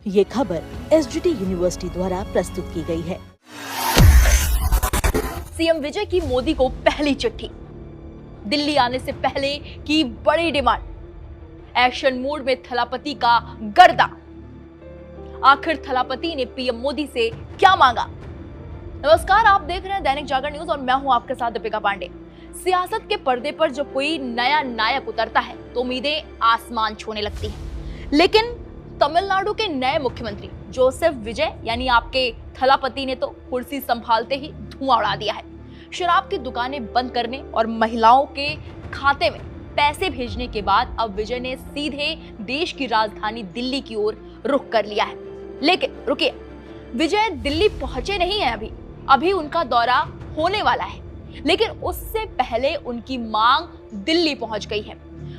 ये खबर SGT university द्वारा प्रस्तुत की गई है। सीएम विजय की मोदी को पहली चिट्ठी। दिल्ली आने से पहले की बड़ी डिमांड। एक्शन मोड में थलापति का गर्दा। आखिर थलापति ने पीएम मोदी से क्या मांगा? नमस्कार, आप देख रहे हैं दैनिक जागरण न्यूज और मैं हूं आपके साथ दीपिका पांडे। सियासत के पर्दे पर जब कोई नया नायक उतरता है तो उम्मीदें आसमान छूने लगती हैं। लेकिन तमिलनाडु के नए मुख्यमंत्री जोसेफ विजय यानी आपके थलापति ने तो कुर्सी संभालते ही धुआं उड़ा दिया है। शराब की दुकानें बंद करने और महिलाओं के खाते में पैसे भेजने के बाद अब विजय ने सीधे देश की राजधानी दिल्ली की ओर रुख कर लिया है। लेकिन रुकिए, विजय दिल्ली पहुंचे नहीं है अभी उनका दौरा होने वाला है। लेकिन उससे पहले उनकी मांग दिल्ली पहुंच गई है।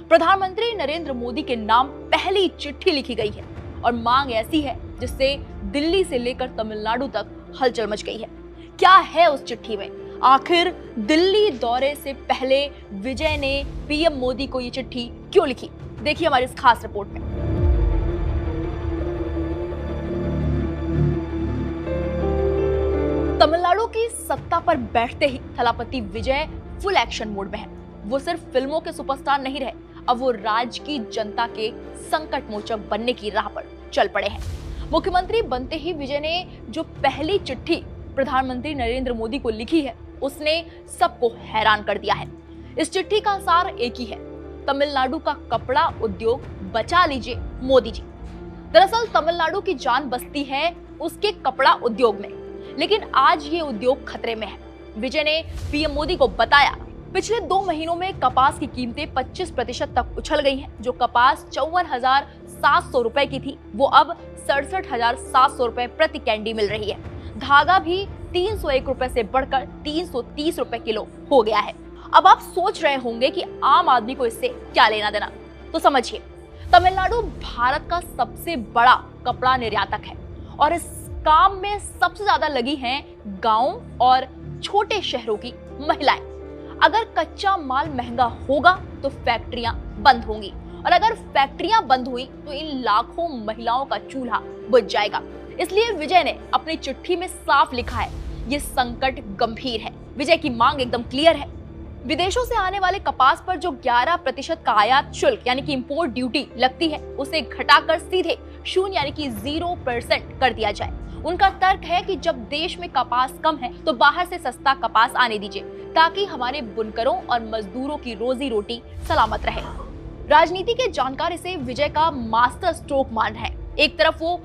प्रधानमंत्री नरेंद्र मोदी के नाम पहली चिट्ठी लिखी गई है और मांग ऐसी है जिससे दिल्ली से लेकर तमिलनाडु तक हलचल मच गई है। क्या है उस चिट्ठी में? आखिर दिल्ली दौरे से पहले विजय ने पीएम मोदी को ये चिट्ठी क्यों लिखी? देखिए हमारी इस खास रिपोर्ट में। तमिलनाडु की सत्ता पर बैठते ही थलापति विजय फुल एक्शन मोड में है। वो सिर्फ फिल्मों के सुपरस्टार नहीं रहे, अब वो राज्य की जनता के संकट मोचक बनने की राह पर चल पड़े हैं। मुख्यमंत्री बनते ही विजय ने जो पहली चिट्ठी प्रधानमंत्री नरेंद्र मोदी को लिखी है उसने सबको हैरान कर दिया है। इस चिट्ठी का सार एक ही है, तमिलनाडु का कपड़ा उद्योग बचा लीजिए मोदी जी। दरअसल तमिलनाडु की जान बसती है उसके कपड़ा उद्योग में, लेकिन आज ये उद्योग खतरे में है। विजय ने पीएम मोदी को बताया, पिछले 2 महीनों में कपास की कीमतें 25% तक उछल गई हैं। जो कपास 54,700 रुपए की थी वो अब 67,700 रुपए प्रति कैंडी मिल रही है। धागा भी 301 रुपए से बढ़कर 330 रुपए किलो हो गया है। अब आप सोच रहे होंगे कि आम आदमी को इससे क्या लेना देना, तो समझिए, तमिलनाडु भारत का सबसे बड़ा कपड़ा निर्यातक है और इस काम में सबसे ज्यादा लगी हैं गांव और छोटे शहरों की महिलाएं। अगर कच्चा माल महंगा होगा तो फैक्ट्रियां बंद होंगी और अगर फैक्ट्रियां बंद हुई तो इन लाखों महिलाओं का चूल्हा बुझ जाएगा। इसलिए विजय ने अपनी चिट्ठी में साफ लिखा है, ये संकट गंभीर है। विजय की मांग एकदम क्लियर है, विदेशों से आने वाले कपास पर जो 11% का आयात शुल्क यानी कि इंपोर्ट ड्यूटी लगती है उसे घटाकर सीधे 0 यानी कि 0% कर दिया जाए। उनका तर्क है कि जब देश में कपास कम है तो बाहर से सस्ता कपास आने दीजिए ताकि हमारे बुनकरों और मजदूरों की रोजी रोटी सलामत रहे। राजनीति के जानकार इसे विजय का मास्टर स्ट्रोक मान रहे हैं। एक तरफ वो